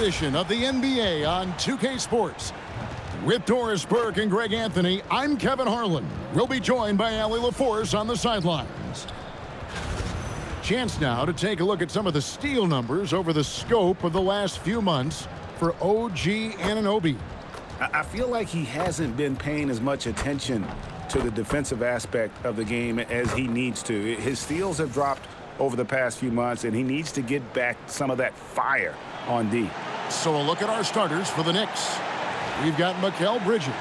edition of the NBA on 2K Sports. With Doris Burke and Greg Anthony, I'm Kevin Harlan. We'll be joined by Allie LaForce on the sidelines. Chance now to take a look at some of the steal numbers over the scope of the last few months for OG Anunoby. I feel like he hasn't been paying as much attention to the defensive aspect of the game as he needs to. His steals have dropped over the past few months, and he needs to get back some of that fire on D. So a look at our starters for the Knicks. We've got Mikal Bridges.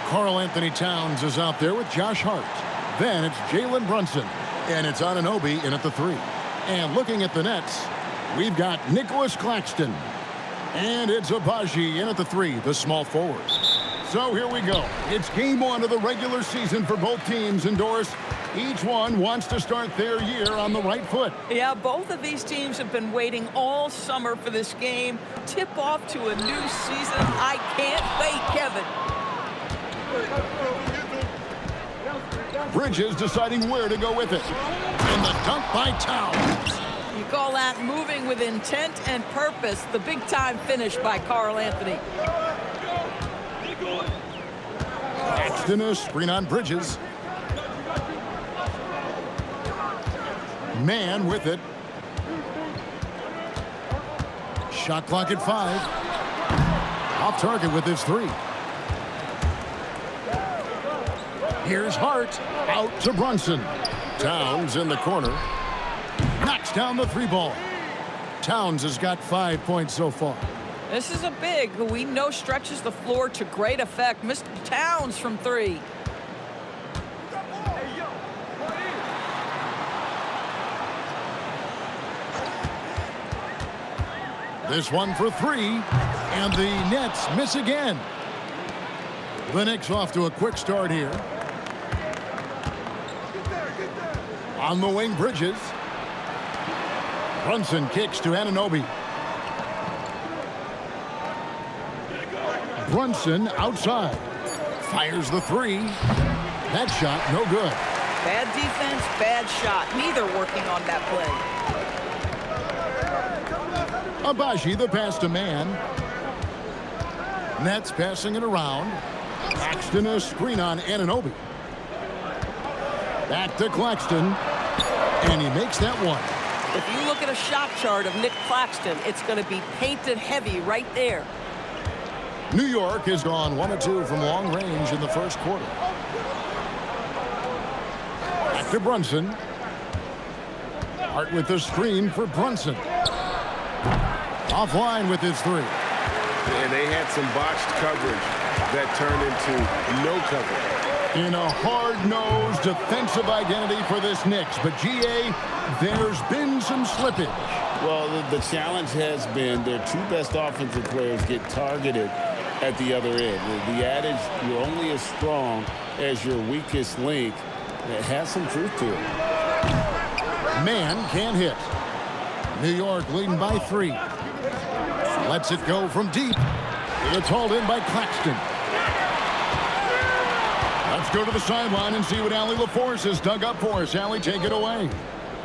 Karl Anthony Towns is out there with Josh Hart. Then it's Jalen Brunson. And it's Anunoby in at the 3. And looking at the Nets, we've got Nicholas Claxton. And it's Agbaji in at the 3, the small forward. So here we go. It's game 1 of the regular season for both teams. And Doris, each one wants to start their year on the right foot. Yeah, both of these teams have been waiting all summer for this game. Tip off to a new season. I can't wait, Kevin. Bridges deciding where to go with it. And the dunk by Towns. You call that moving with intent and purpose. The big-time finish by Karl Anthony. Claxton a screen on Bridges. Man with it. Shot clock at 5. Off target with his 3. Here's Hart. Out to Brunson. Towns in the corner. Knocks down the 3 ball. Towns has got 5 points so far. This is a big who we know stretches the floor to great effect. Mr. Towns from 3. This one for 3. And the Nets miss again. The Knicks off to a quick start here. On the wing, Bridges. Brunson kicks to Anunoby. Brunson outside. Fires the 3. That shot, no good. Bad defense, bad shot. Neither working on that play. Agbaji, the pass to Man. Nets passing it around. Claxton a screen on Anunoby. Back to Claxton. And he makes that one. If you look at a shot chart of Nick Claxton, it's going to be painted heavy right there. New York has gone 1 of 2 from long range in the first quarter. Back to Brunson. Hart with the screen for Brunson. Offline with his 3. And they had some botched coverage that turned into no coverage. In a hard-nosed defensive identity for this Knicks. But, GA, there's been some slippage. Well, the challenge has been their 2 best offensive players get targeted at the other end. The adage, you're only as strong as your weakest link, it has some truth to it. Man can't hit. New York leading by 3. Lets it go from deep. It's hauled in by Claxton. Let's go to the sideline and see what Allie LaForce has dug up for us. Allie, take it away.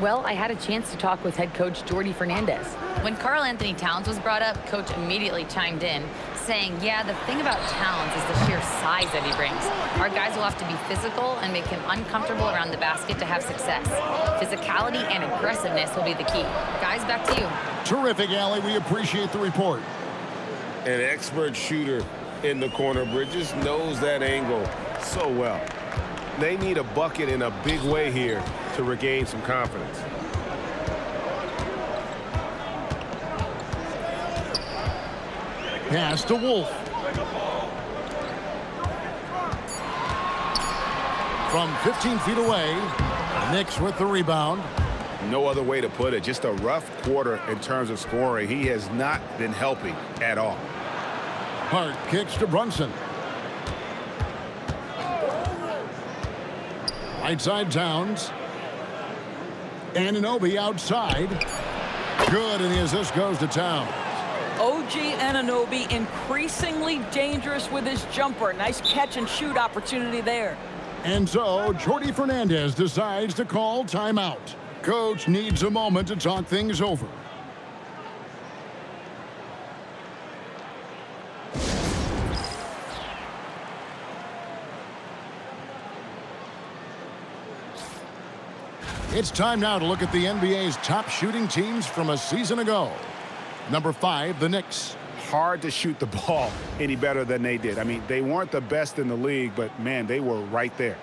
Well, I had a chance to talk with head coach Jordy Fernandez. When Karl Anthony Towns was brought up, coach immediately chimed in, saying, yeah, the thing about Towns is the sheer size that he brings. Our guys will have to be physical and make him uncomfortable around the basket to have success. Physicality and aggressiveness will be the key. Guys, back to you. Terrific, Allie. We appreciate the report. An expert shooter in the corner. Bridges knows that angle so well. They need a bucket in a big way here to regain some confidence. Pass to Wolf. From 15 feet away, Knicks with the rebound. No other way to put it. Just a rough quarter in terms of scoring. He has not been helping at all. Hart kicks to Brunson. Right side Towns. Anunoby outside. Good, and the assist goes to Towns. OG Anunoby increasingly dangerous with his jumper. Nice catch and shoot opportunity there. And so Jordy Fernandez decides to call timeout. Coach needs a moment to talk things over. It's time now to look at the NBA's top shooting teams from a season ago. Number 5, the Knicks. Hard to shoot the ball any better than they did. I mean, they weren't the best in the league, but, man, they were right there.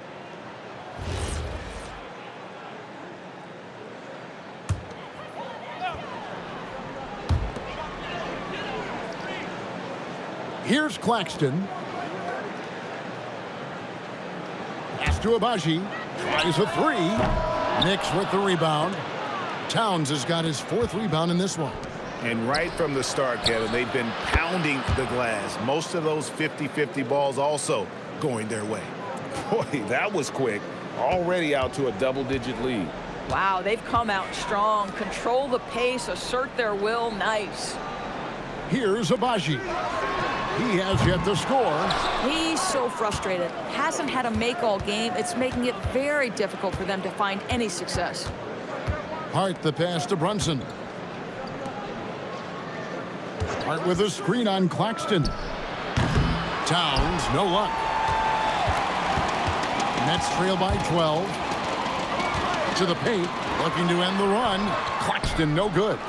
Here's Claxton. Pass to Abaji. Tries a 3. Knicks with the rebound. Towns has got his 4th rebound in this one. And right from the start, Kevin, they've been pounding the glass. Most of those 50-50 balls also going their way. Boy, that was quick. Already out to a double-digit lead. Wow, they've come out strong. Control the pace, assert their will. Nice. Here's Abaji. He has yet to score. He's so frustrated. Hasn't had a make all game. It's making it very difficult for them to find any success. Hart the pass to Brunson. Hart with a screen on Claxton. Towns, no luck. Nets trail by 12. To the paint, looking to end the run. Claxton, no good.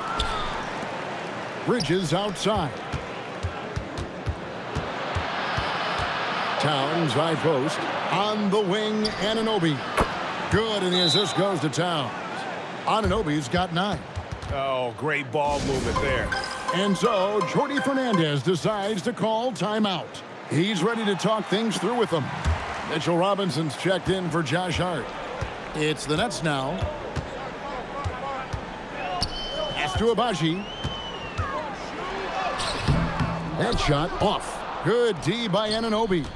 Bridges outside. Towns, high post. On the wing, Anunoby. Good, and the assist goes to Towns. Anunoby's got 9. Oh, great ball movement there. And so, Jordi Fernandez decides to call timeout. He's ready to talk things through with them. Mitchell Robinson's checked in for Josh Hart. It's the Nets now. Pass to Abaji. That shot off. Good D by Anunoby.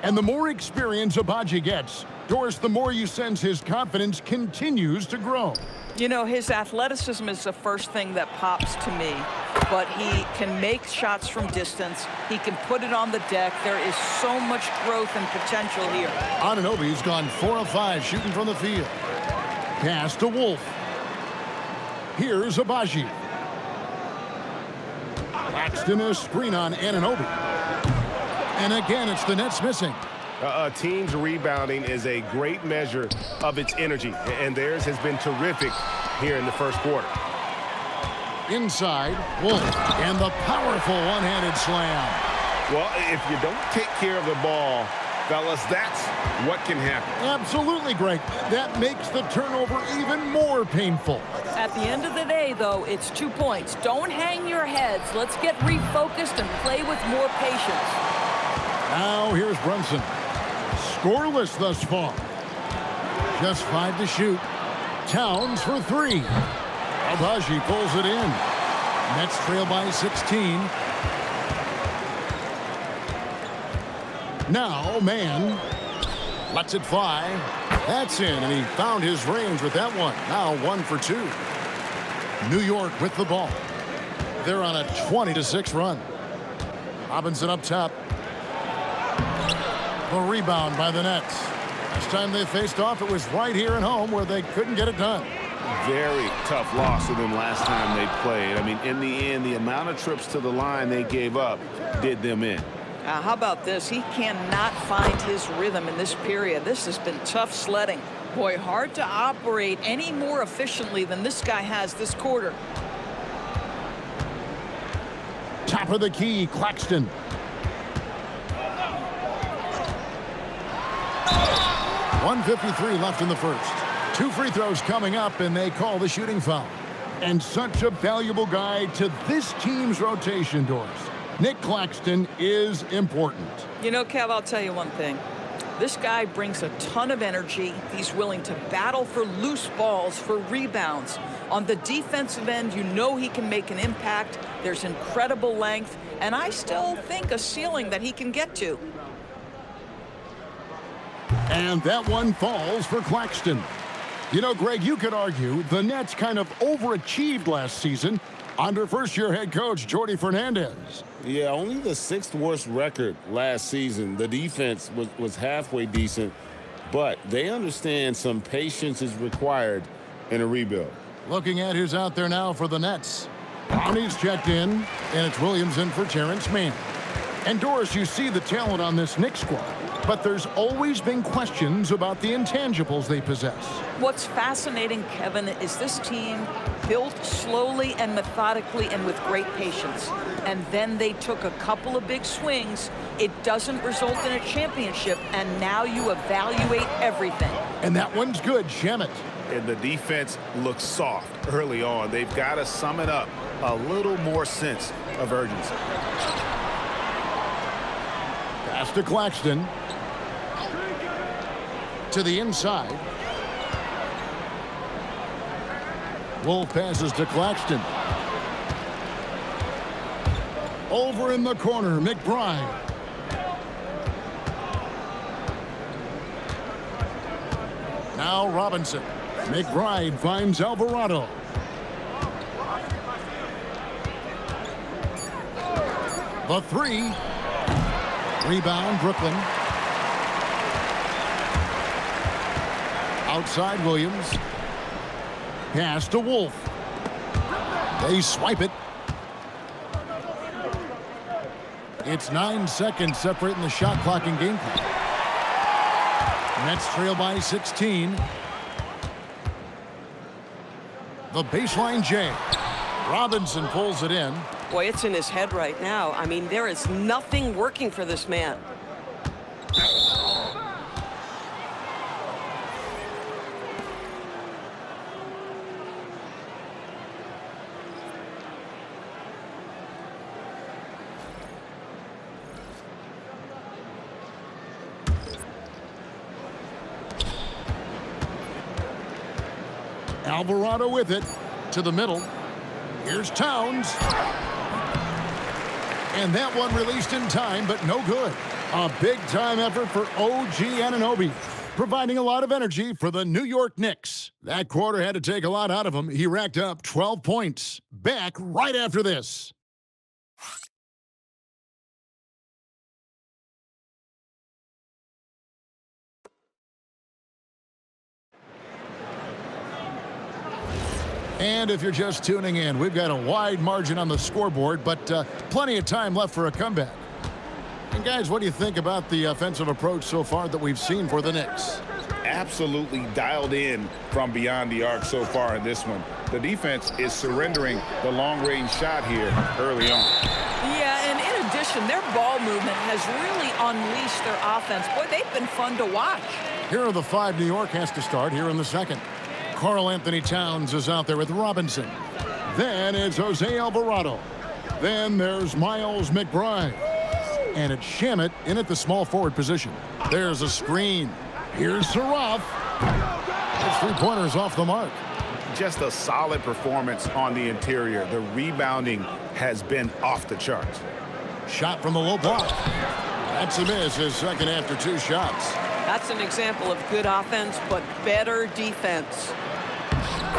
And the more experience Abaji gets, Doris, the more you sense his confidence continues to grow. You know, his athleticism is the first thing that pops to me. But he can make shots from distance. He can put it on the deck. There is so much growth and potential here. Anunoby's gone 4 of 5 shooting from the field. Pass to Wolf. Here's Abaji. Claxton a screen on Anunoby. And again, it's the Nets missing. A team's rebounding is a great measure of its energy, and theirs has been terrific here in the first quarter. Inside, Wolf, and the powerful one-handed slam. Well, if you don't take care of the ball, fellas, that's what can happen. Absolutely, Greg. That makes the turnover even more painful. At the end of the day, though, it's 2 points. Don't hang your heads. Let's get refocused and play with more patience. Now here's Brunson. Scoreless thus far. Just 5 to shoot. Towns for 3. Abaji pulls it in. Nets trail by 16. Now, man. Lets it fly. That's in, and he found his range with that one. Now 1 for 2. New York with the ball. They're on a 20-6 run. Robinson up top. The rebound by the Nets. Last time they faced off, it was right here at home where they couldn't get it done. Very tough loss to them last time they played. I mean, in the end, the amount of trips to the line they gave up did them in. How about this? He cannot find his rhythm in this period. This has been tough sledding. Boy, hard to operate any more efficiently than this guy has this quarter. Top of the key, Claxton. .153 left in the first. 2 free throws coming up, and they call the shooting foul. And such a valuable guy to this team's rotation, Doris. Nick Claxton is important. You know, Kev, I'll tell you one thing. This guy brings a ton of energy. He's willing to battle for loose balls, for rebounds. On the defensive end, you know he can make an impact. There's incredible length, and I still think a ceiling that he can get to. And that one falls for Claxton. You know, Greg, you could argue the Nets kind of overachieved last season under first-year head coach Jordi Fernandez. Yeah, only the 6th worst record last season. The defense was halfway decent, but they understand some patience is required in a rebuild. Looking at who's out there now for the Nets. Downey's checked in, and it's Williams in for Terrence Mann. And Doris, you see the talent on this Knicks squad, but there's always been questions about the intangibles they possess. What's fascinating, Kevin, is this team built slowly and methodically and with great patience. And then they took a couple of big swings. It doesn't result in a championship, and now you evaluate everything. And that one's good, Shamet. And the defense looks soft early on. They've got to sum it up a little more sense of urgency. Pass to Claxton. To the inside. Wolf passes to Claxton. Over in the corner, McBride. Now Robinson. McBride finds Alvarado. The three. Rebound, Brooklyn. Outside Williams. Pass to Wolf. They swipe it. It's 9 seconds separating the shot clock and game clock. Nets trail by 16. The baseline J. Robinson pulls it in. Boy, it's in his head right now. I mean, there is nothing working for this man. Alvarado with it to the middle. Here's Towns. And that one released in time, but no good. A big-time effort for OG Anunoby, providing a lot of energy for the New York Knicks. That quarter had to take a lot out of him. He racked up 12 points. Back right after this. And if you're just tuning in, we've got a wide margin on the scoreboard, but plenty of time left for a comeback. And guys, what do you think about the offensive approach so far that we've seen for the Knicks? Absolutely dialed in from beyond the arc so far in this one. The defense is surrendering the long-range shot here early on. Yeah, and in addition, their ball movement has really unleashed their offense. Boy, they've been fun to watch. Here are the five New York has to start here in the second. Karl Anthony Towns is out there with Robinson. Then it's Jose Alvarado. Then there's Miles McBride. And it's Shamet in at the small forward position. There's a screen. Here's Saraf. His three-pointers off the mark. Just a solid performance on the interior. The rebounding has been off the charts. Shot from the low block. That's a miss, his second after two shots. That's an example of good offense, but better defense.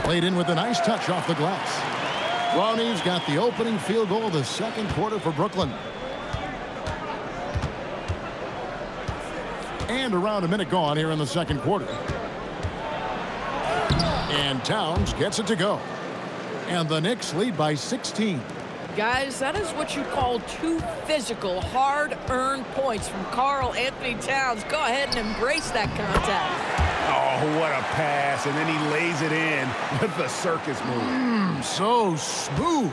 Played in with a nice touch off the glass. Brownie's got the opening field goal of the second quarter for Brooklyn. And around a minute gone here in the second quarter. And Towns gets it to go. And the Knicks lead by 16. Guys, that is what you call two physical, hard-earned points from Karl Anthony Towns. Go ahead and embrace that contact. Oh, what a pass. And then he lays it in with the circus move. So smooth.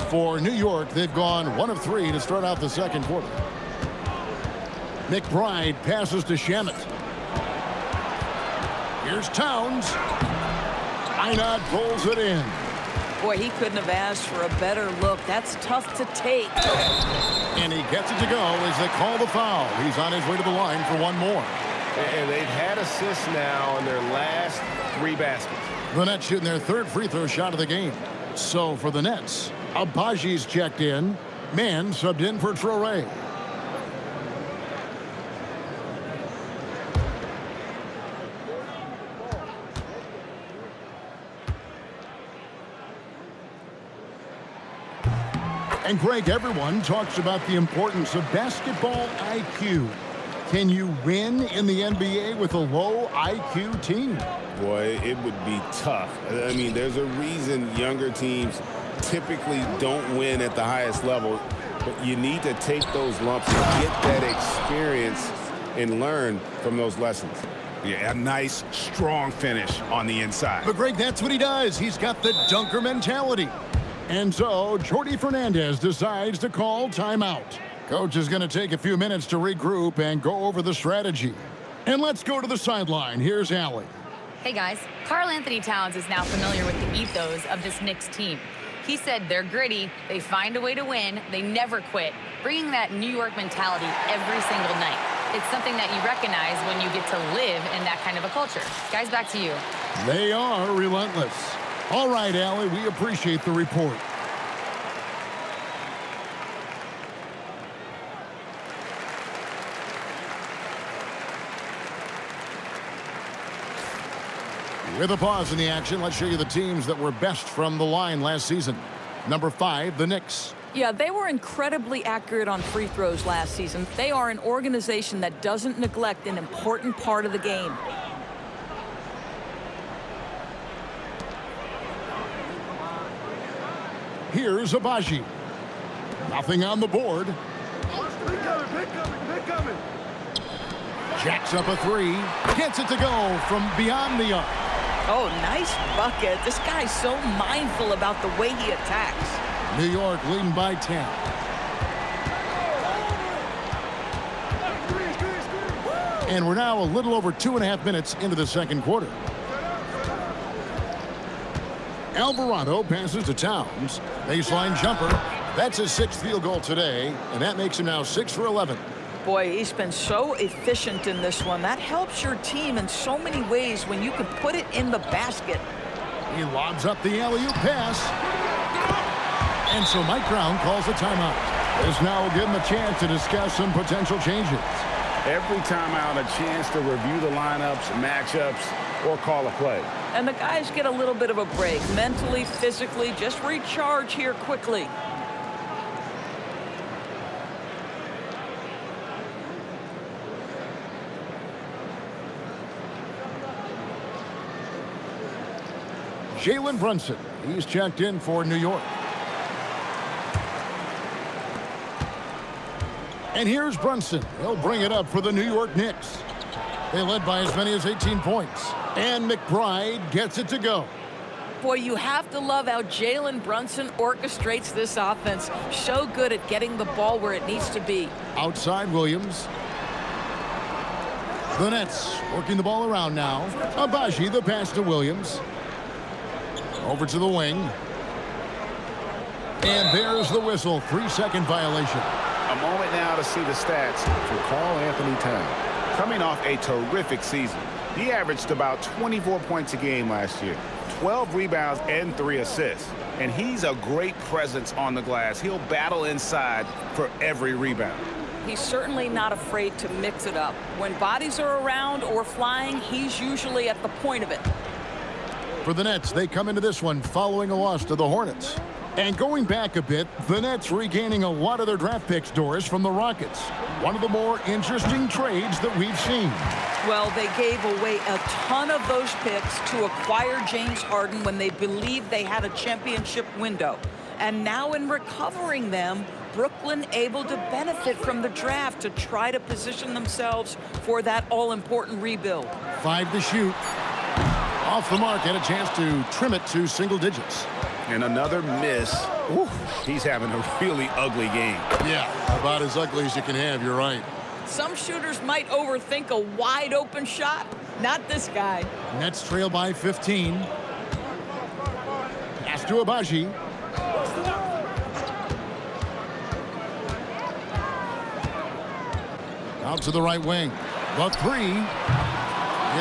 For New York, they've gone 1 of 3 to start out the second quarter. McBride passes to Shamet. Here's Towns. Einad pulls it in. Boy, he couldn't have asked for a better look. That's tough to take. And he gets it to go as they call the foul. He's on his way to the line for one more. And they've had assists now in their last 3 baskets. The Nets shooting their third free throw shot of the game. So for the Nets, Abaji's checked in. Mann subbed in for Traoré. And Greg, everyone talks about the importance of basketball IQ. Can you win in the NBA with a low IQ team? Boy, it would be tough. I mean, there's a reason younger teams typically don't win at the highest level. But you need to take those lumps and get that experience and learn from those lessons. Yeah, a nice, strong finish on the inside. But, Greg, that's what he does. He's got the dunker mentality. And so, Jordy Fernandez decides to call timeout. Coach is going to take a few minutes to regroup and go over the strategy. And let's go to the sideline. Here's Allie. Hey guys, Karl Anthony Towns is now familiar with the ethos of this Knicks team. He said they're gritty, they find a way to win, they never quit, bringing that New York mentality every single night. It's something that you recognize when you get to live in that kind of a culture. Guys, back to you. They are relentless. All right, Allie, we appreciate the report. With a pause in the action, let's show you the teams that were best from the line last season. Number 5, the Knicks. Yeah, they were incredibly accurate on free throws last season. They are an organization that doesn't neglect an important part of the game. Here's Abaji. Nothing on the board. Jacks up a 3. Gets it to go from beyond the arc. Oh, nice bucket. This guy's so mindful about the way he attacks. New York leading by 10. And we're now a little over 2.5 minutes into the second quarter. Alvarado passes to Towns. Baseline jumper. That's his 6th field goal today, and that makes him now 6 for 11. Boy, he's been so efficient in this one. That helps your team in so many ways when you can put it in the basket. He lobs up the alley-oop pass. And so Mike Brown calls a timeout. This now will give him a chance to discuss some potential changes. Every timeout, a chance to review the lineups, matchups, or call a play. And the guys get a little bit of a break. Mentally, physically, just recharge here quickly. Jalen Brunson, he's checked in for New York. And here's Brunson. He'll bring it up for the New York Knicks. They led by as many as 18 points. And McBride gets it to go. Boy, you have to love how Jalen Brunson orchestrates this offense. So good at getting the ball where it needs to be. Outside Williams. The Nets working the ball around now. Abaji, the pass to Williams. Over to the wing. And there's the whistle. 3-second violation. A moment now to see the stats for Karl Anthony Towns. Coming off a terrific season, he averaged about 24 points a game last year, 12 rebounds and 3 assists. And he's a great presence on the glass. He'll battle inside for every rebound. He's certainly not afraid to mix it up. When bodies are around or flying, he's usually at the point of it. For the Nets, they come into this one following a loss to the Hornets. And going back a bit, the Nets regaining a lot of their draft picks, Doris, from the Rockets. One of the more interesting trades that we've seen. Well, they gave away a ton of those picks to acquire James Harden when they believed they had a championship window. And now in recovering them, Brooklyn able to benefit from the draft to try to position themselves for that all-important rebuild. 5 to shoot. Off the mark, had a chance to trim it to single digits. And another miss. Ooh, he's having a really ugly game. Yeah, about as ugly as you can have, you're right. Some shooters might overthink a wide open shot. Not this guy. Nets trail by 15. Pass to Abaji. Out to the right wing. The 3.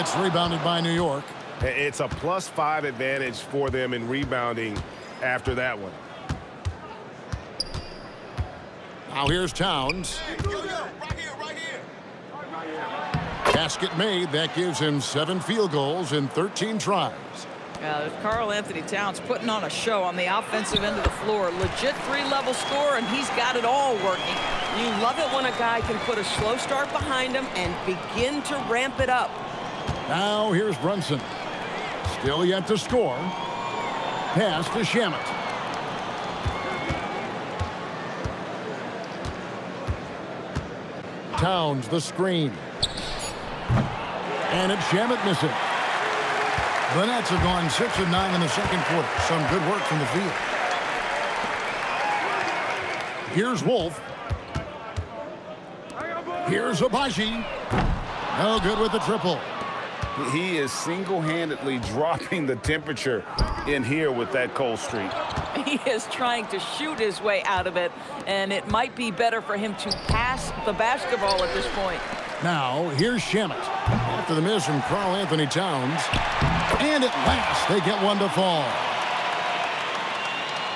It's rebounded by New York. It's a +5 advantage for them in rebounding after that one. Now here's Towns. Basket made. That gives him 7 field goals in 13 tries. Karl Anthony Towns putting on a show on the offensive end of the floor. Legit 3-level score, and he's got it all working. You love it when a guy can put a slow start behind him and begin to ramp it up. Now here's Brunson. Still yet to score. Pass to Shamet. Towns, the screen. And it's Shamet missing. The Nets have gone 6 of 9 in the second quarter. Some good work from the field. Here's Wolf. Here's Abaji. No good with the triple. He is single-handedly dropping the temperature in here with that cold streak. He is trying to shoot his way out of it, and it might be better for him to pass the basketball at this point. Now, here's Shamet. After the miss from Karl Anthony Towns. And at last, they get one to fall.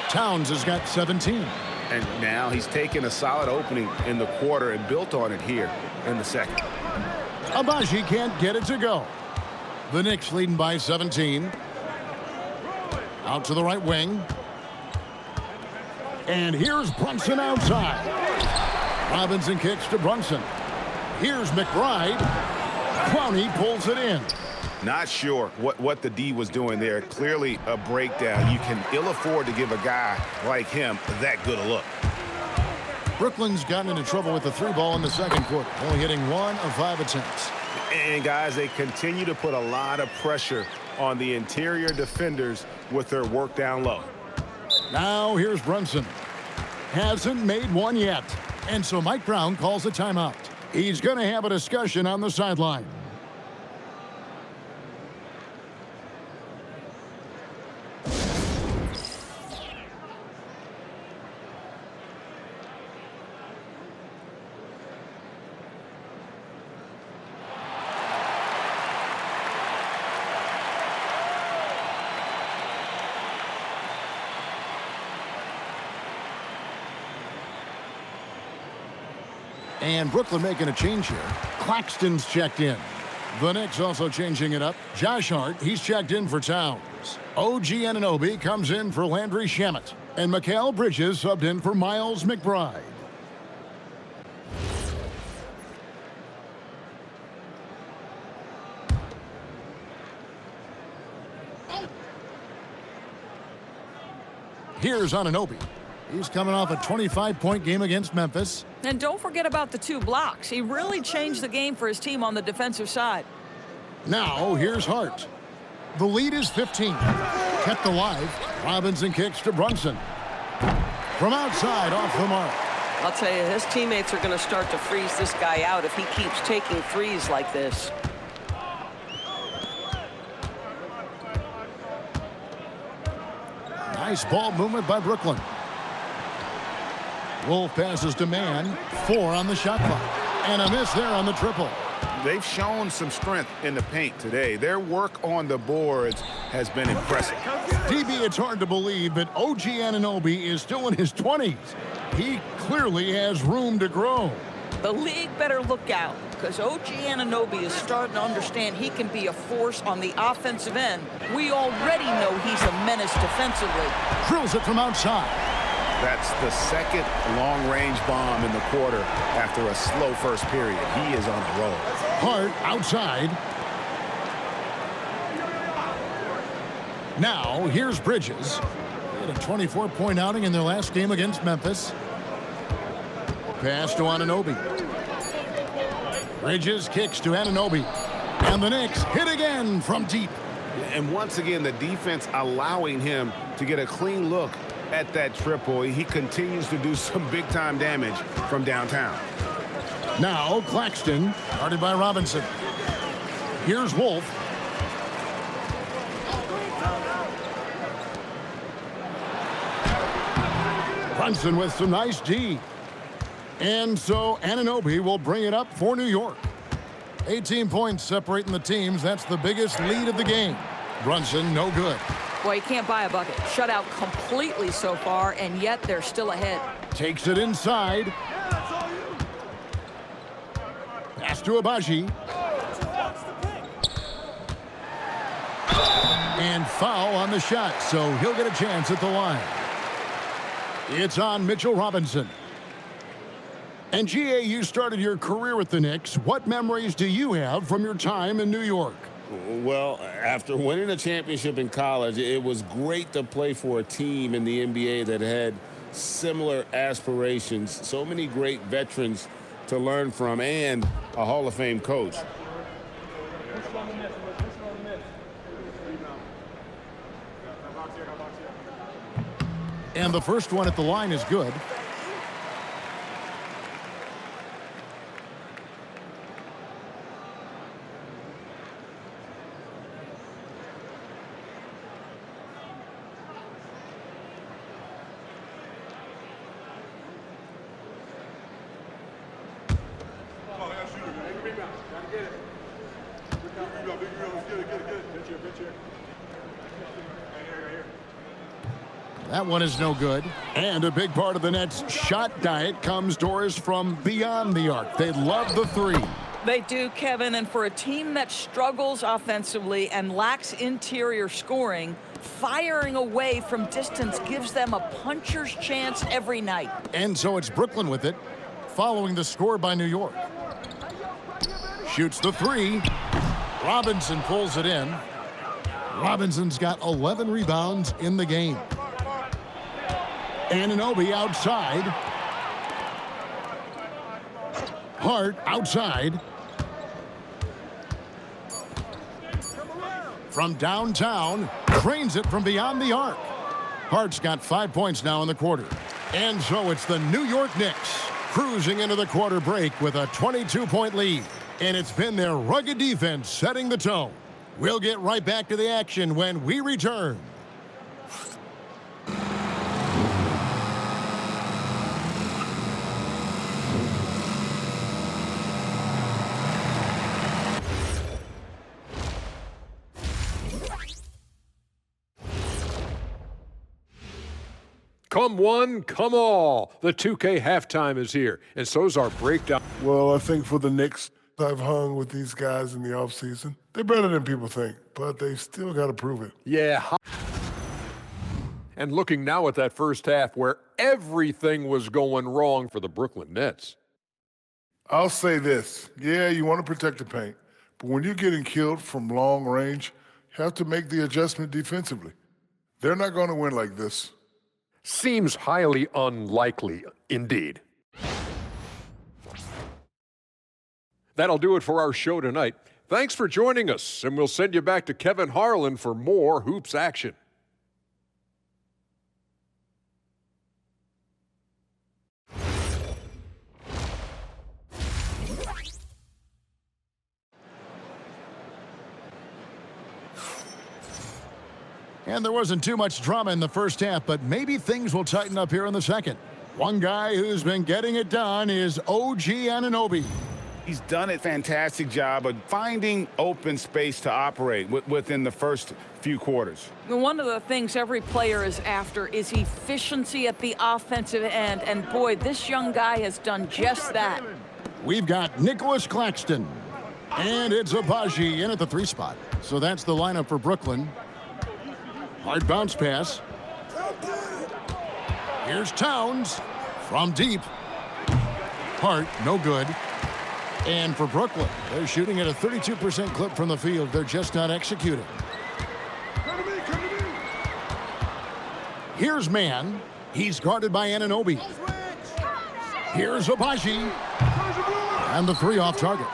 Towns has got 17. And now he's taken a solid opening in the quarter and built on it here in the second. Abaji can't get it to go. The Knicks leading by 17. Out to the right wing. And here's Brunson outside. Robinson kicks to Brunson. Here's McBride. Clowney pulls it in. Not sure what the D was doing there. Clearly a breakdown. You can ill afford to give a guy like him that good a look. Brooklyn's gotten into trouble with the 3-ball in the second quarter, only hitting 1 of 5 attempts. And guys, they continue to put a lot of pressure on the interior defenders with their work down low. Now here's Brunson. Hasn't made one yet. And so Mike Brown calls a timeout. He's going to have a discussion on the sideline. And Brooklyn making a change here. Claxton's checked in. The Knicks also changing it up. Josh Hart, he's checked in for Towns. OG Anunoby comes in for Landry Shamet. And Mikal Bridges subbed in for Miles McBride. Here's Anunoby. He's coming off a 25-point game against Memphis. And don't forget about the 2 blocks. He really changed the game for his team on the defensive side. Now, here's Hart. The lead is 15. Kept alive. Robinson kicks to Brunson. From outside, off the mark. I'll tell you, his teammates are going to start to freeze this guy out if he keeps taking threes like this. Nice ball movement by Brooklyn. Wolf passes to Mann. 4 on the shot clock. And a miss there on the triple. They've shown some strength in the paint today. Their work on the boards has been impressive. DB, it's hard to believe, but OG Anunoby is still in his 20s. He clearly has room to grow. The league better look out, because OG Anunoby is starting to understand he can be a force on the offensive end. We already know he's a menace defensively. Drills it from outside. That's the second long-range bomb in the quarter after a slow first period. He is on the roll. Hart outside. Now, here's Bridges. He had a 24-point outing in their last game against Memphis. Pass to Anunoby. Bridges kicks to Anunoby. And the Knicks hit again from deep. And once again, the defense allowing him to get a clean look at that triple. He continues to do some big-time damage from downtown. Now, Claxton, guarded by Robinson. Here's Wolf. Brunson with some nice D. And so Anunoby will bring it up for New York. 18 points separating the teams. That's the biggest lead of the game. Brunson, no good. Boy, you can't buy a bucket. Shut out completely so far, and yet they're still ahead. Takes it inside. Pass to Abaji. And foul on the shot, so he'll get a chance at the line. It's on Mitchell Robinson. And GA, you started your career with the Knicks. What memories do you have from your time in New York? Well, after winning a championship in college, it was great to play for a team in the NBA that had similar aspirations. So many great veterans to learn from and a Hall of Fame coach. And the first one at the line is good. That one is no good. And a big part of the Nets' shot diet comes, Doris, from beyond the arc. They love the three. They do, Kevin, and for a team that struggles offensively and lacks interior scoring, firing away from distance gives them a puncher's chance every night. And so it's Brooklyn with it, following the score by New York. Shoots the three. Robinson pulls it in. Robinson's got 11 rebounds in the game. Anunoby outside. Hart outside. From downtown, drains it from beyond the arc. Hart's got 5 points now in the quarter. And so it's the New York Knicks cruising into the quarter break with a 22-point lead. And it's been their rugged defense setting the tone. We'll get right back to the action when we return. Come one, come all. The 2K halftime is here, and so's our breakdown. Well, I think for the Knicks, I've hung with these guys in the offseason. They're better than people think, but they've still got to prove it. Yeah. And looking now at that first half where everything was going wrong for the Brooklyn Nets. I'll say this. Yeah, you want to protect the paint, but when you're getting killed from long range, you have to make the adjustment defensively. They're not going to win like this. Seems highly unlikely, indeed. That'll do it for our show tonight. Thanks for joining us, and we'll send you back to Kevin Harlan for more hoops action. And there wasn't too much drama in the first half, but maybe things will tighten up here in the second. One guy who's been getting it done is OG Anunoby. He's done a fantastic job of finding open space to operate within the first few quarters. One of the things every player is after is efficiency at the offensive end, and boy, this young guy has done just that. We've got Nicholas Claxton, and it's Abaji in at the 3 spot. So that's the lineup for Brooklyn. Hard bounce pass. Here's Towns from deep. Hart, no good. And for Brooklyn, they're shooting at a 32% clip from the field. They're just not executing. Here's Mann. He's guarded by Anunoby. Here's Abaji. And the 3 off target.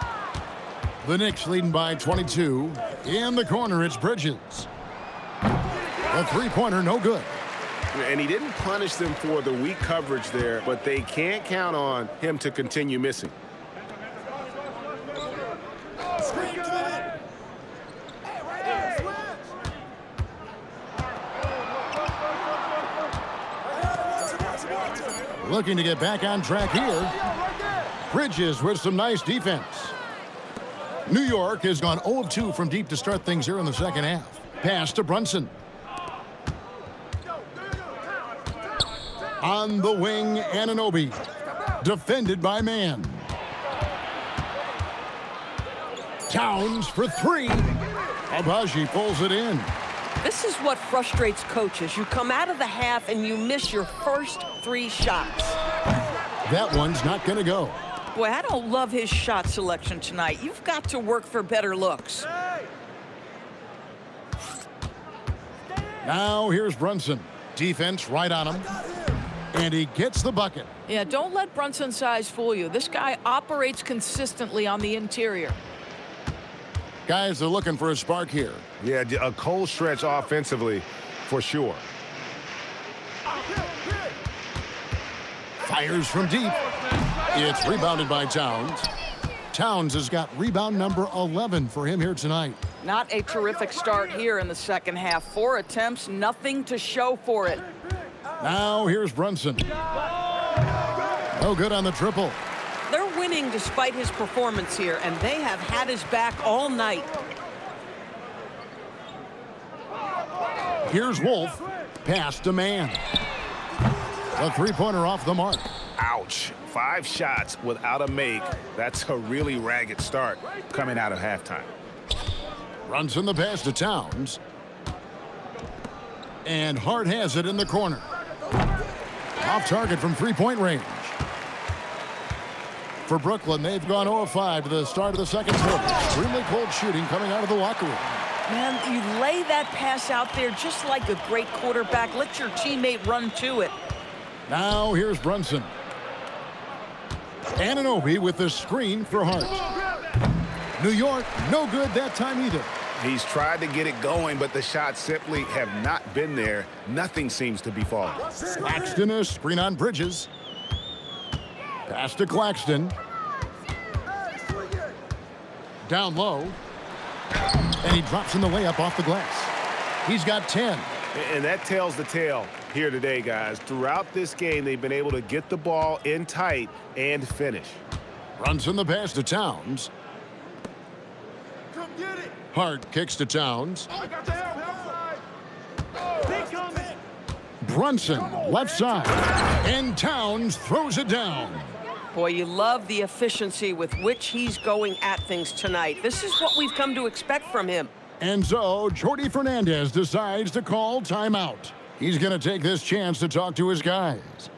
The Knicks leading by 22. In the corner, it's Bridges. A 3-pointer, no good. And he didn't punish them for the weak coverage there, but they can't count on him to continue missing. Looking to get back on track here. Bridges with some nice defense. New York has gone 0 of 2 from deep to start things here in the second half. Pass to Brunson. On the wing, Anunoby. Defended by Mann. Towns for 3. Abaji pulls it in. This is what frustrates coaches. You come out of the half and you miss your first 3 shots. That one's not going to go. Boy, I don't love his shot selection tonight. You've got to work for better looks. Now here's Brunson. Defense right on him. And he gets the bucket. Yeah, don't let Brunson's size fool you. This guy operates consistently on the interior. Guys are looking for a spark here. Yeah, a cold stretch offensively for sure. Fires from deep. It's rebounded by Towns. Towns has got rebound number 11 for him here tonight. Not a terrific start here in the second half. 4 attempts, nothing to show for it. Now here's Brunson. No good on the triple. They're winning despite his performance here, and they have had his back all night. Here's Wolf. Pass to Mann. A three-pointer off the mark. Ouch. 5 shots without a make. That's a really ragged start coming out of halftime. Brunson the pass to Towns. And Hart has it in the corner. Off target from three-point range. For Brooklyn, they've gone 0-5 to the start of the second quarter. Extremely cold shooting coming out of the locker room. Man, you lay that pass out there just like a great quarterback. Let your teammate run to it. Now here's Brunson. Anunoby with the screen for Hart. New York, no good that time either. He's tried to get it going, but the shots simply have not been there. Nothing seems to be falling. Claxton, a screen on Bridges. Pass to Claxton. Down low. And he drops in the layup off the glass. He's got 10. And that tells the tale here today, guys. Throughout this game, they've been able to get the ball in tight and finish. Brunson the pass to Towns. Hart kicks to Towns. Brunson, left side. And Towns throws it down. Boy, you love the efficiency with which he's going at things tonight. This is what we've come to expect from him. And so, Jordi Fernandez decides to call timeout. He's going to take this chance to talk to his guys.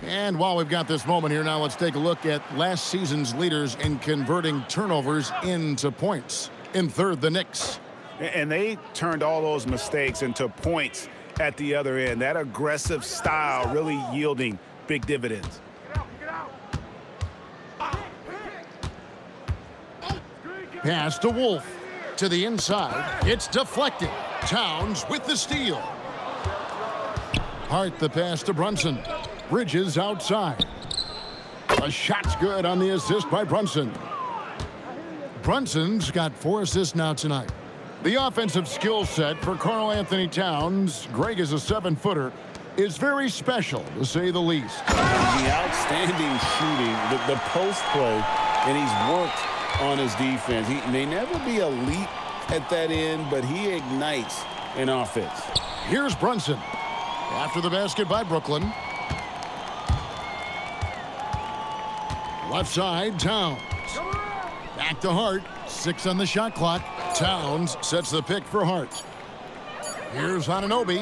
And while we've got this moment here now, let's take a look at last season's leaders in converting turnovers into points. In third, the Knicks. And they turned all those mistakes into points at the other end. That aggressive style really yielding big dividends. Pass to Wolf. To the inside. It's deflected. Towns with the steal. Hart the pass to Brunson. Bridges outside. A shot's good on the assist by Brunson. Brunson's got 4 assists now tonight. The offensive skill set for Karl Anthony Towns, Greg is a 7-footer, is very special, to say the least. The outstanding shooting, the post play, and he's worked on his defense. He may never be elite at that end, but he ignites an offense. Here's Brunson. After the basket by Brooklyn. Left side, Towns. Back to Hart. 6 on the shot clock. Towns sets the pick for Hart. Here's Anunoby.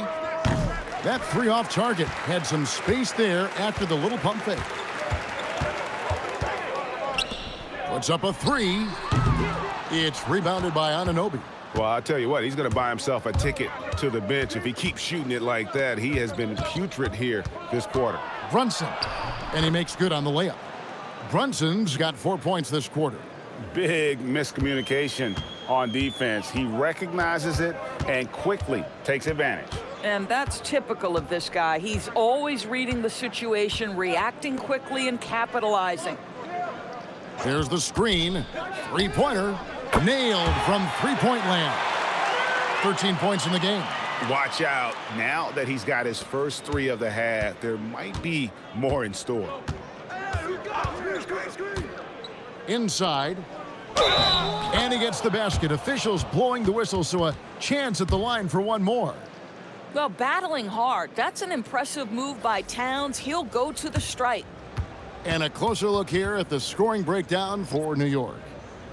That 3 off target. Had some space there after the little pump fake. Puts up a 3. It's rebounded by Anunoby. Well, I'll tell you what, he's going to buy himself a ticket to the bench if he keeps shooting it like that. He has been putrid here this quarter. Brunson. And he makes good on the layup. Brunson's got 4 points this quarter. Big miscommunication on defense. He recognizes it and quickly takes advantage. And that's typical of this guy. He's always reading the situation, reacting quickly, and capitalizing. There's the screen. 3-pointer. Nailed from three-point land. 13 points in the game. Watch out. Now that he's got his first three of the half, there might be more in store. Inside. And he gets the basket. Officials blowing the whistle, so a chance at the line for one more. Well, battling hard. That's an impressive move by Towns. He'll go to the stripe. And a closer look here at the scoring breakdown for New York.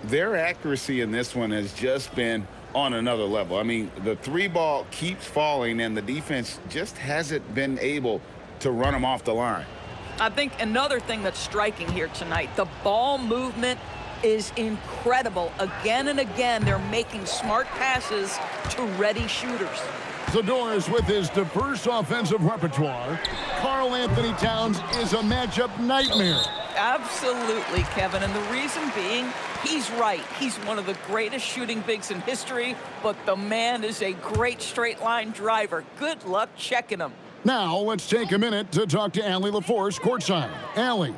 Their accuracy in this one has just been on another level. I mean, the three ball keeps falling, and the defense just hasn't been able to run them off the line. I think another thing that's striking here tonight, the ball movement is incredible. Again and again, they're making smart passes to ready shooters. Zador's with his diverse offensive repertoire. Karl Anthony Towns is a matchup nightmare. Absolutely, Kevin. And the reason being, he's right. He's one of the greatest shooting bigs in history, but the man is a great straight-line driver. Good luck checking him. Now, let's take a minute to talk to Allie LaForce courtside. Allie.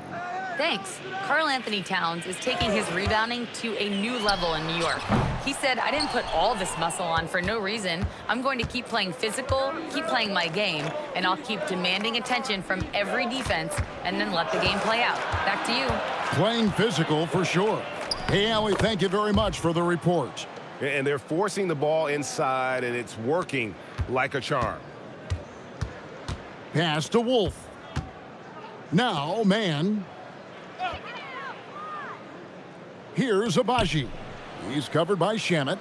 Thanks. Karl Anthony Towns is taking his rebounding to a new level in New York. He said, I didn't put all this muscle on for no reason. I'm going to keep playing physical, keep playing my game, and I'll keep demanding attention from every defense and then let the game play out. Back to you. Playing physical for sure. Hey, Allie, thank you very much for the report. And they're forcing the ball inside, and it's working like a charm. Pass to Wolf. Now, man. Here's Abaji. He's covered by Shamet.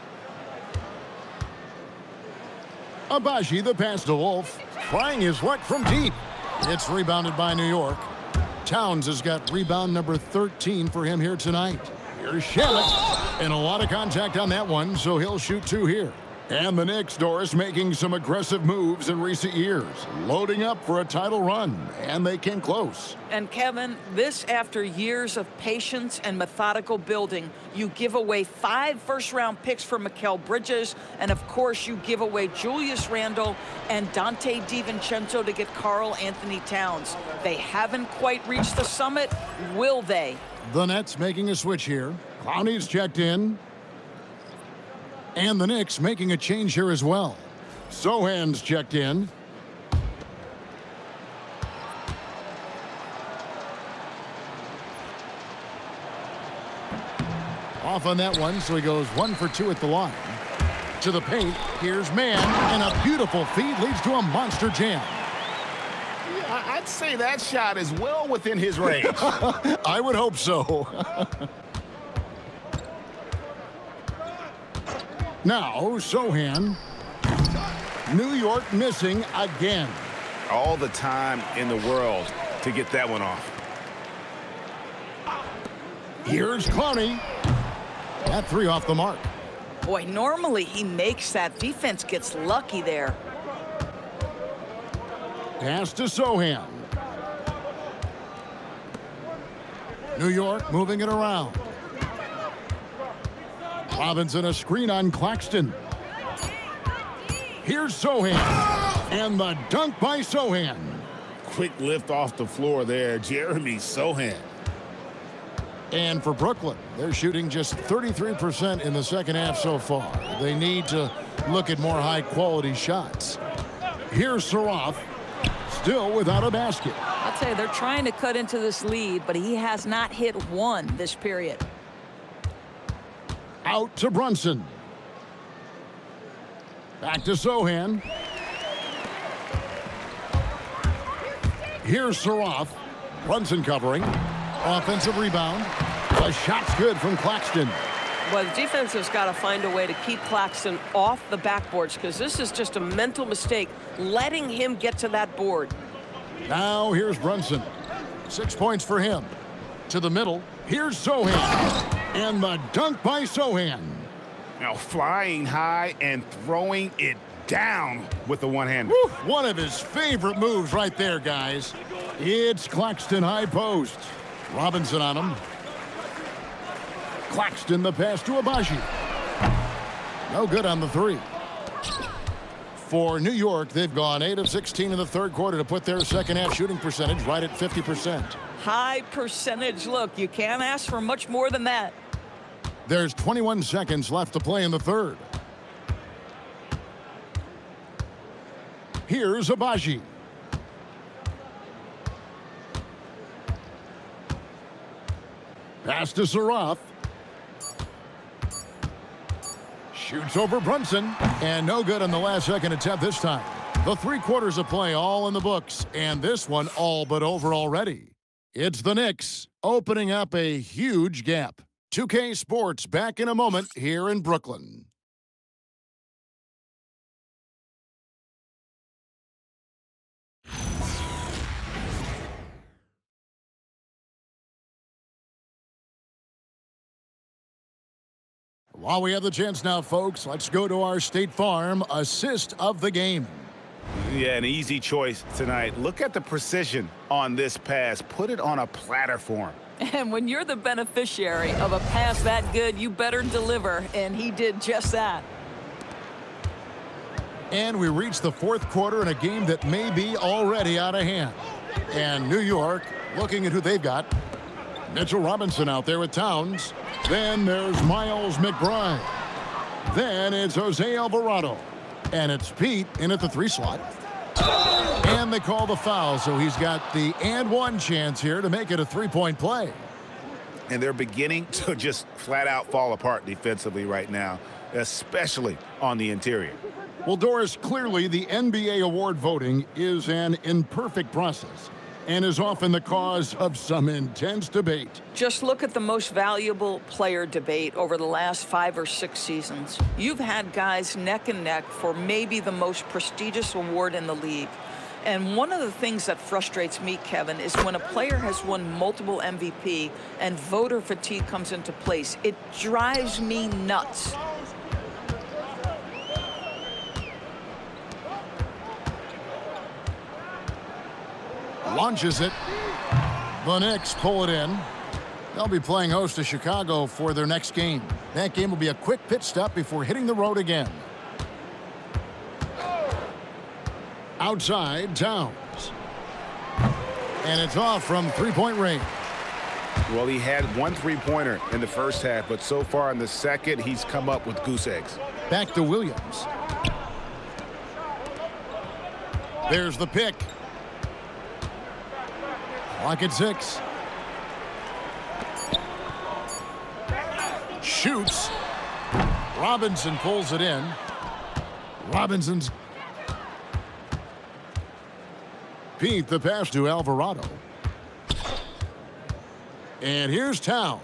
Abaji, the pass to Wolf. Trying his luck from deep. It's rebounded by New York. Towns has got rebound number 13 for him here tonight. Here's Shamet. And a lot of contact on that one, so he'll shoot two here. And the Knicks, Doris, making some aggressive moves in recent years, loading up for a title run, and they came close. And Kevin, this after years of patience and methodical building. You give away 5 first-round picks for Mikal Bridges, and of course you give away Julius Randle and Dante DiVincenzo to get Karl Anthony Towns. They haven't quite reached the summit, will they? The Nets making a switch here. Clowney's checked in. And the Knicks making a change here as well. Sohan's checked in. Off on that one, so he goes 1 for 2 at the line. To the paint, here's Mann, and a beautiful feed leads to a monster jam. I'd say that shot is well within his range. I would hope so. Now, Sohan. New York missing again. All the time in the world to get that one off. Here's Clowney. That 3 off the mark. Boy, normally he makes that. Defense gets lucky there. Pass to Sohan. New York moving it around. Robinson a screen on Claxton. Here's Sohan. And the dunk by Sohan. Quick lift off the floor there, Jeremy Sohan. And for Brooklyn, they're shooting just 33% in the second half so far. They need to look at more high-quality shots. Here's Saroff, still without a basket. I'll tell you, they're trying to cut into this lead, but he has not hit one this period. Out to Brunson. Back to Sohan. Here's Saroff. Brunson covering. Offensive rebound. The shot's good from Claxton. Well, the defense has got to find a way to keep Claxton off the backboards, because this is just a mental mistake, letting him get to that board. Now here's Brunson. 6 points for him. To the middle. Here's Sohan. And the dunk by Sohan. Now flying high and throwing it down with the one-hander. One of his favorite moves right there, guys. It's Claxton high post. Robinson on him. Claxton the pass to Abaji. No good on the 3. For New York, they've gone 8 of 16 in the third quarter to put their second half shooting percentage right at 50%. High percentage. Look, you can't ask for much more than that. There's 21 seconds left to play in the third. Here's Abaji. Pass to Saraf. Shoots over Brunson. And no good on the last second attempt this time. The 3 quarters of play all in the books. And this one all but over already. It's the Knicks opening up a huge gap. 2K Sports back in a moment here in Brooklyn. While we have the chance now, folks, let's go to our State Farm assist of the game. Yeah, an easy choice tonight. Look at the precision on this pass. Put it on a platter for him. And when you're the beneficiary of a pass that good, you better deliver, and he did just that. And we reach the 4th quarter in a game that may be already out of hand. And New York, looking at who they've got. Mitchell Robinson out there with Towns. Then there's Miles McBride. Then it's Jose Alvarado. And it's Pete in at the 3 slot. And they call the foul, so he's got the and 1 chance here to make it a 3-point play. And they're beginning to just flat out fall apart defensively right now, especially on the interior. Well, Doris, clearly the NBA award voting is an imperfect process and is often the cause of some intense debate. Just look at the most valuable player debate over the last 5 or 6 seasons. You've had guys neck and neck for maybe the most prestigious award in the league. And one of the things that frustrates me, Kevin, is when a player has won multiple MVP and voter fatigue comes into place. It drives me nuts. Launches it. The Knicks pull it in. They'll be playing host to Chicago for their next game. That game will be a quick pit stop before hitting the road again. Outside, Towns. And it's off from 3-point range. Well, he had 1 3-pointer in the first half, but so far in the second, he's come up with goose eggs. Back to Williams. There's the pick. Clock at 6. Shoots. Robinson pulls it in. Robinson's. Pete, the pass to Alvarado. And here's Towns.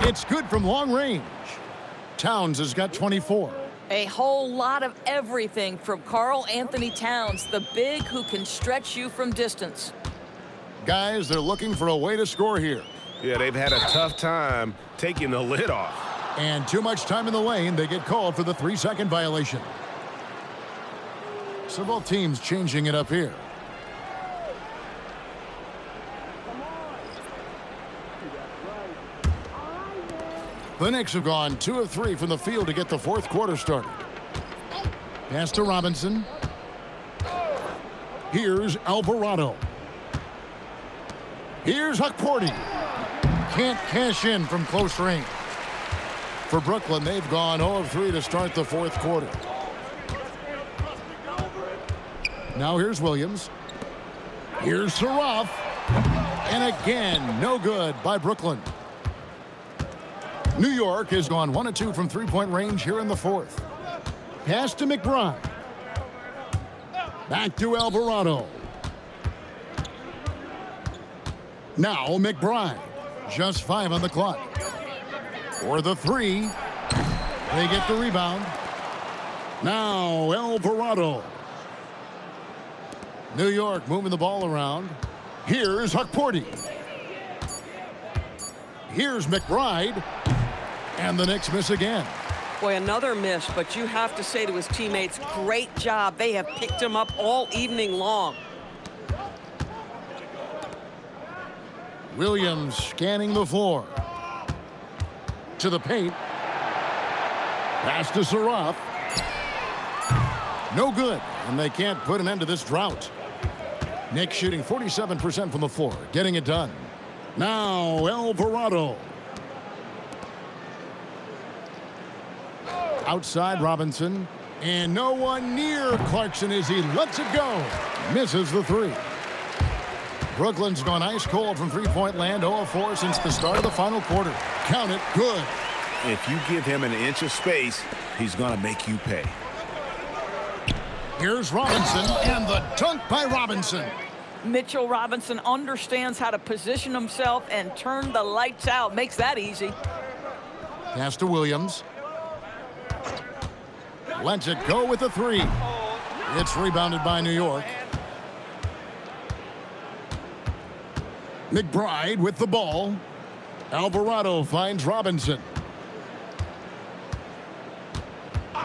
It's good from long range. Towns has got 24. A whole lot of everything from Karl Anthony Towns, the big who can stretch you from distance. Guys, they're looking for a way to score here. Yeah, they've had a tough time taking the lid off. And too much time in the lane, they get called for the 3-second violation. So both teams changing it up here. The Knicks have gone 2 of 3 from the field to get the 4th quarter started. Pass to Robinson. Here's Alvarado. Here's Huckporty. Can't cash in from close range. For Brooklyn, they've gone 0 of 3 to start the 4th quarter. Now here's Williams. Here's Saraf. And again, no good by Brooklyn. New York has gone 1 of 2 from 3-point range here in the 4th. Pass to McBride. Back to Alvarado. Now McBride. Just 5 on the clock. For the 3. They get the rebound. Now Alvarado. New York moving the ball around. Here's Huckporty. Here's McBride. And the Knicks miss again. Boy, another miss, but you have to say to his teammates, great job. They have picked him up all evening long. Williams scanning the floor. To the paint. Pass to Saraf. No good, and they can't put an end to this drought. Knicks shooting 47% from the floor, getting it done. Now Alvarado. Outside Robinson. And no one near Clarkson as he lets it go. Misses the three. Brooklyn's gone ice cold from three-point land, 0 of 4 since the start of the final quarter. Count it, good. If you give him an inch of space, he's going to make you pay. Here's Robinson, and the dunk by Robinson. Mitchell Robinson understands how to position himself and turn the lights out. Makes that easy. Pass to Williams. Lets it go with the three. It's rebounded by New York. McBride with the ball. Alvarado finds Robinson.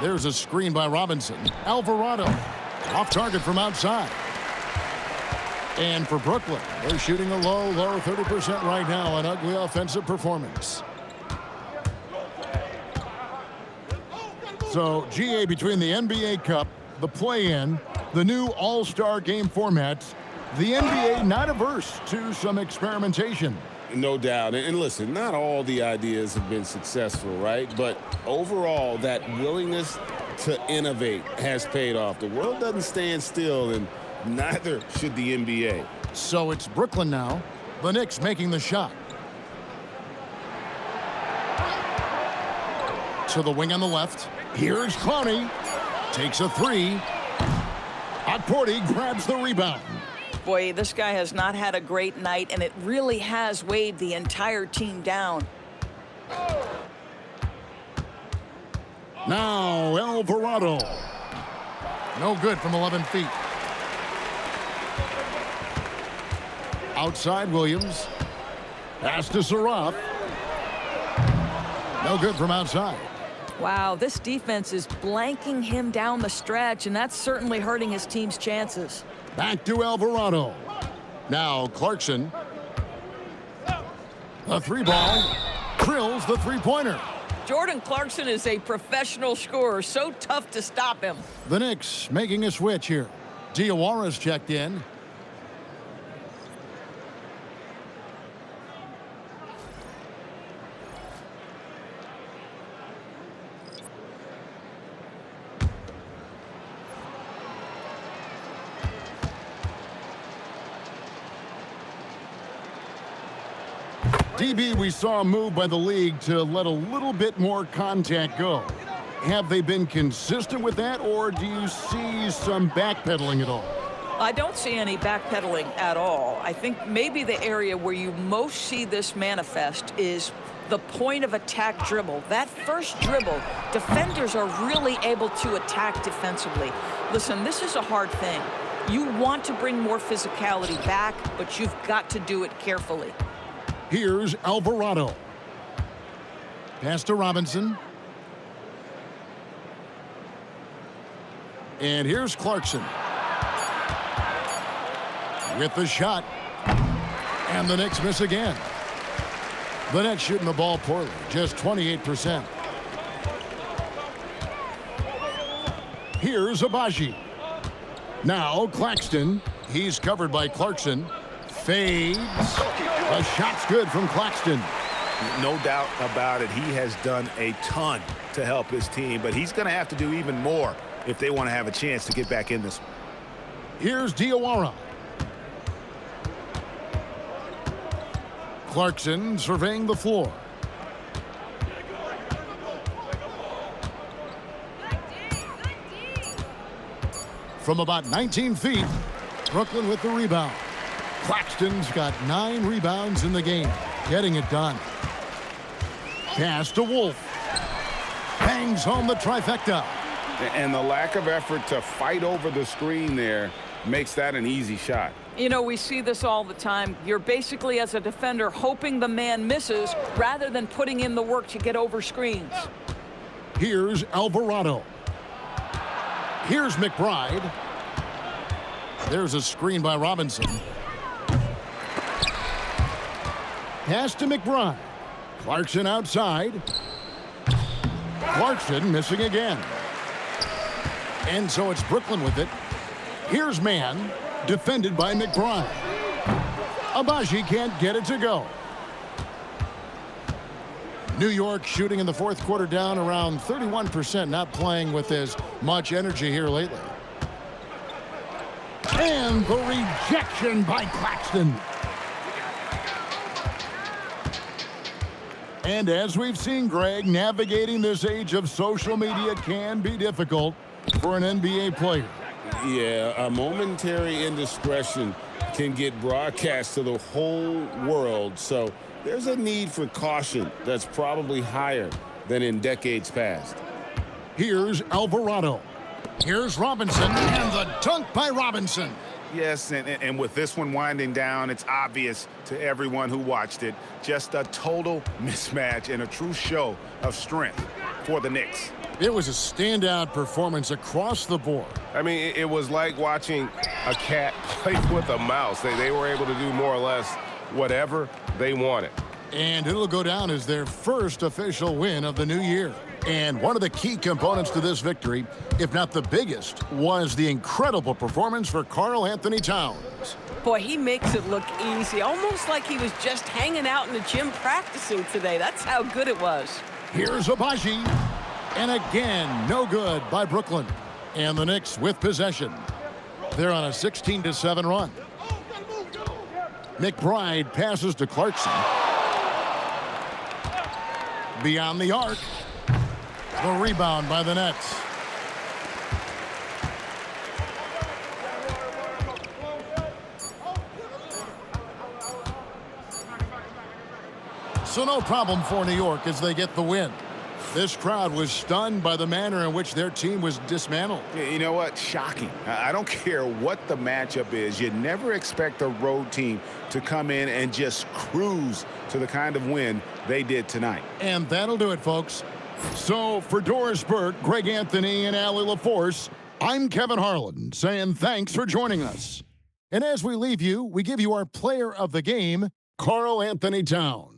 There's a screen by Robinson. Alvarado off target from outside. And for Brooklyn, they're shooting a low 30% right now. An ugly offensive performance. So, GA, between the NBA Cup, the play-in, the new All-Star game formats, the NBA not averse to some experimentation. No doubt. And listen, not all the ideas have been successful, right? But overall, that willingness to innovate has paid off. The world doesn't stand still, and neither should the NBA. So it's Brooklyn now. The Knicks making the shot. To the wing on the left. Here's Clowney. Takes a three. Atporti grabs the rebound. Boy, this guy has not had a great night, and it really has weighed the entire team down. Now Alvarado. No good from 11 feet. Outside Williams. Pass to Saraf. No good from outside. Wow, this defense is blanking him down the stretch, and that's certainly hurting his team's chances. Back to Alvarado. Now Clarkson. The three ball. Drills the three-pointer. Jordan Clarkson is a professional scorer, so tough to stop him. The Knicks making a switch here. Diawara's checked in. DB, we saw a move by the league to let a little bit more contact go. Have they been consistent with that, or do you see some backpedaling at all? I don't see any backpedaling at all. I think maybe the area where you most see this manifest is the point of attack dribble. That first dribble, defenders are really able to attack defensively. Listen, this is a hard thing. You want to bring more physicality back, but you've got to do it carefully. Here's Alvarado. Pass to Robinson. And here's Clarkson. With the shot. And the Knicks miss again. The Nets shooting the ball poorly, just 28%. Here's Abaji. Now Claxton. He's covered by Clarkson. Fades. The shot's good from Claxton. No doubt about it. He has done a ton to help his team, but he's going to have to do even more if they want to have a chance to get back in this. Here's Diawara. Clarkson surveying the floor. From about 19 feet, Brooklyn with the rebound. Claxton's got 9 rebounds in the game, getting it done. Pass to Wolf. Bangs home the trifecta. And the lack of effort to fight over the screen there makes that an easy shot. You know, we see this all the time. You're basically, as a defender, hoping the man misses rather than putting in the work to get over screens. Here's Alvarado. Here's McBride. There's a screen by Robinson. Pass to McBride. Clarkson outside. Clarkson missing again. And so it's Brooklyn with it. Here's man, defended by McBride. Abaji can't get it to go. New York shooting in the fourth quarter down around 31%, not playing with as much energy here lately. And the rejection by Claxton. And as we've seen, Greg, navigating this age of social media can be difficult for an NBA player. Yeah, a momentary indiscretion can get broadcast to the whole world, so there's a need for caution that's probably higher than in decades past. Here's Alvarado. Here's Robinson, and the dunk by Robinson. Yes, and with this one winding down, it's obvious to everyone who watched it. Just a total mismatch and a true show of strength for the Knicks. It was a standout performance across the board. I mean, it was like watching a cat play with a mouse. They were able to do more or less whatever they wanted. And it'll go down as their first official win of the new year. And one of the key components to this victory, if not the biggest, was the incredible performance for Karl Anthony Towns. Boy, he makes it look easy, almost like he was just hanging out in the gym practicing today. That's how good it was. Here's Abaji. And again, no good by Brooklyn. And the Knicks with possession. They're on a 16-7 run. McBride passes to Clarkson. Beyond the arc. The rebound by the Nets. So no problem for New York as they get the win. This crowd was stunned by the manner in which their team was dismantled. You know what? Shocking. I don't care what the matchup is. You never expect a road team to come in and just cruise to the kind of win they did tonight. And that'll do it, folks. So for Doris Burke, Greg Anthony, and Allie LaForce, I'm Kevin Harlan saying thanks for joining us. And as we leave you, we give you our player of the game, Karl Anthony Towns.